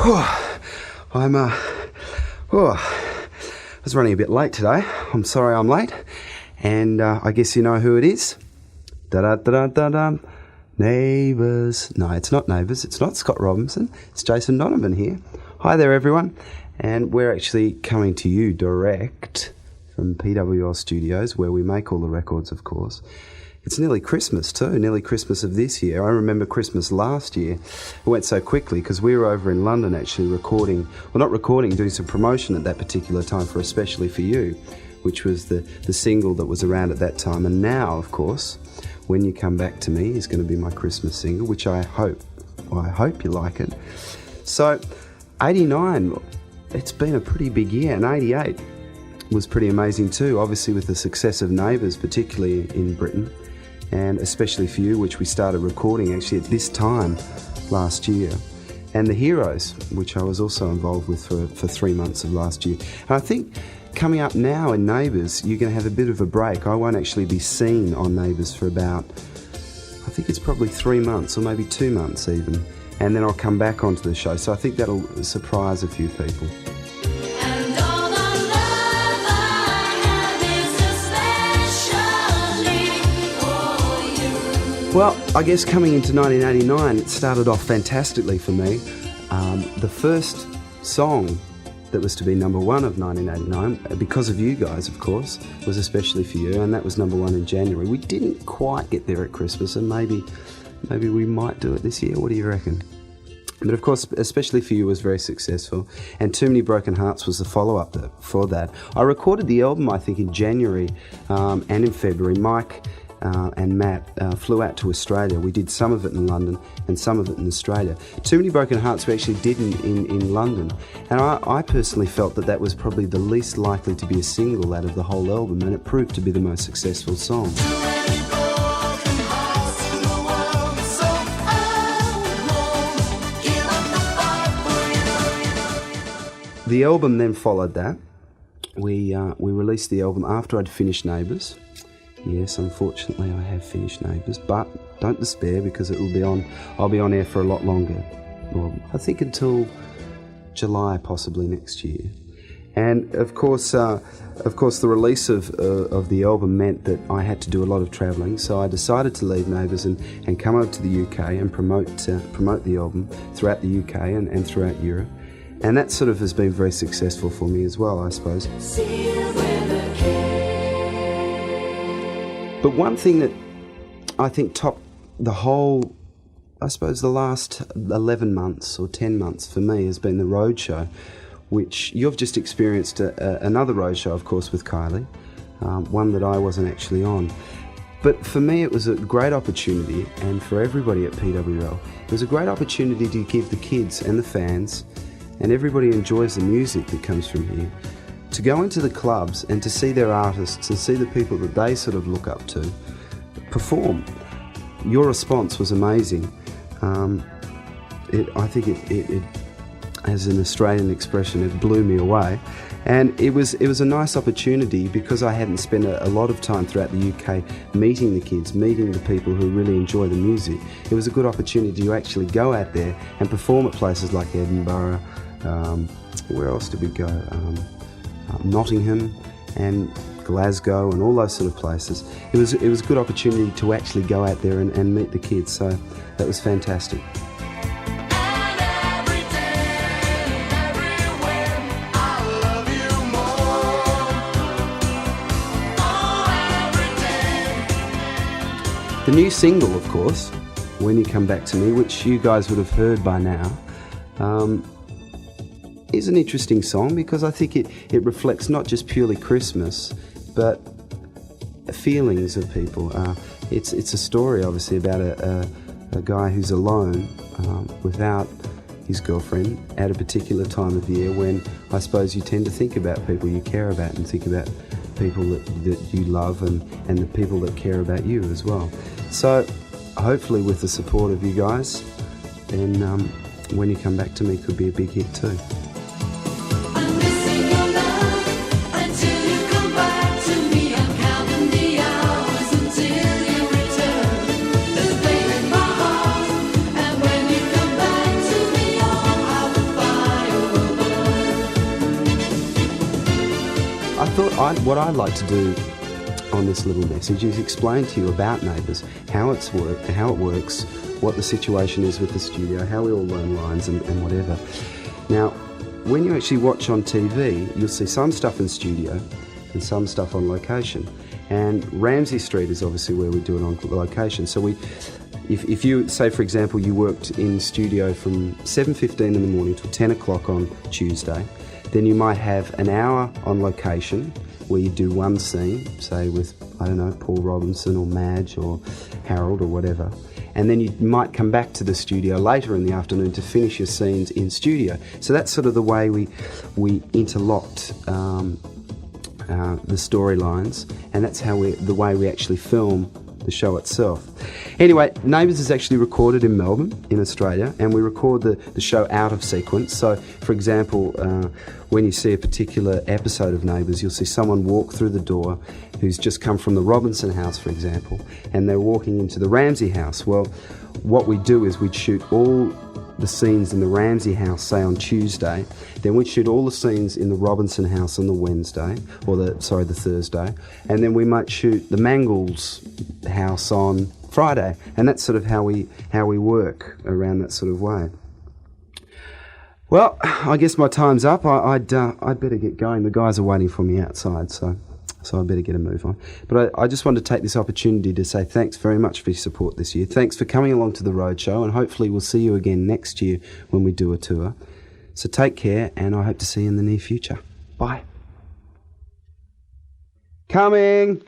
I was running a bit late today. I'm sorry I'm late. And I guess you know who it is. Da-da-da-da-da-da. Neighbours. No, it's not Neighbours. It's not Scott Robinson. It's Jason Donovan here. Hi there, everyone. And we're actually coming to you direct from PWL Studios, where we make all the records, of course. It's nearly Christmas too, nearly Christmas of this year. I remember Christmas last year. It went so quickly because we were over in London actually doing some promotion at that particular time for Especially For You, which was the single that was around at that time. And now, of course, When You Come Back To Me is going to be my Christmas single, which I hope you like it. So, 89, it's been a pretty big year, and 88 was pretty amazing too, obviously with the success of Neighbours, particularly in Britain, and Especially For You, which we started recording actually at this time last year, and The Heroes, which I was also involved with for 3 months of last year. And I think coming up now in Neighbours, you're going to have a bit of a break. I won't actually be seen on Neighbours for about, I think it's probably 3 months or maybe 2 months even, and then I'll come back onto the show, so I think that'll surprise a few people. Well, I guess coming into 1989, it started off fantastically for me. The first song that was to be number one of 1989, because of you guys, of course, was Especially For You, and that was number one in January. We didn't quite get there at Christmas, and maybe we might do it this year. What do you reckon? But of course, Especially For You was very successful, and Too Many Broken Hearts was the follow-up for that. I recorded the album, I think, in January and in February. Mike and Matt flew out to Australia. We did some of it in London and some of it in Australia. Too Many Broken Hearts we actually did in London, and I personally felt that was probably the least likely to be a single out of the whole album, and it proved to be the most successful song. The album then followed that. We released the album after I'd finished Neighbours. Yes, unfortunately I have finished Neighbours, but don't despair because I'll be on air for a lot longer. Well, I think until July possibly next year. And of course the release of the album meant that I had to do a lot of travelling, so I decided to leave Neighbours and come over to the UK and promote the album throughout the UK and throughout Europe. And that sort of has been very successful for me as well, I suppose. But one thing that I think topped the whole, I suppose the last 11 months or 10 months for me has been the roadshow, which you've just experienced another roadshow, of course, with Kylie, one that I wasn't actually on. But for me, it was a great opportunity, and for everybody at PWL, it was a great opportunity to give the kids and the fans, and everybody enjoys the music that comes from here, to go into the clubs and to see their artists and see the people that they sort of look up to perform. Your response was amazing. I think it, as an Australian expression, it blew me away. And it was a nice opportunity because I hadn't spent a lot of time throughout the UK meeting the kids, meeting the people who really enjoy the music. It was a good opportunity to actually go out there and perform at places like Edinburgh. Where else did we go? Nottingham and Glasgow and all those sort of places. It was a good opportunity to actually go out there and meet the kids, so that was fantastic. The new single, of course, When You Come Back To Me, which you guys would have heard by now, is an interesting song because I think it reflects not just purely Christmas, but feelings of people. It's a story, obviously, about a guy who's alone without his girlfriend at a particular time of year when I suppose you tend to think about people you care about and think about people that you love and the people that care about you as well. So hopefully with the support of you guys, then When You Come Back To Me could be a big hit too. what I'd like to do on this little message is explain to you about Neighbours, how it works, what the situation is with the studio, how we all learn lines and whatever. Now, when you actually watch on TV, you'll see some stuff in studio and some stuff on location. And Ramsay Street is obviously where we do it on location. So if you, say for example, you worked in studio from 7:15 in the morning till 10 o'clock on Tuesday, then you might have an hour on location where you do one scene, say with, I don't know, Paul Robinson or Madge or Harold or whatever. And then you might come back to the studio later in the afternoon to finish your scenes in studio. So that's sort of the way we interlocked the storylines, and that's the way we actually film the show itself. Anyway, Neighbours is actually recorded in Melbourne, in Australia, and we record the show out of sequence. So, for example, when you see a particular episode of Neighbours, you'll see someone walk through the door who's just come from the Robinson house, for example, and they're walking into the Ramsay house. Well, what we do is we'd shoot all the scenes in the Ramsay house, say on Tuesday, then we'd shoot all the scenes in the Robinson house on the Wednesday, or the Thursday, and then we might shoot the Mangles house on Friday, and that's sort of how we work around that sort of way. Well, I guess my time's up. I'd better get going. The guys are waiting for me outside, so I better get a move on. But I just wanted to take this opportunity to say thanks very much for your support this year. Thanks for coming along to the roadshow, and hopefully we'll see you again next year when we do a tour. So take care, and I hope to see you in the near future. Bye. Coming!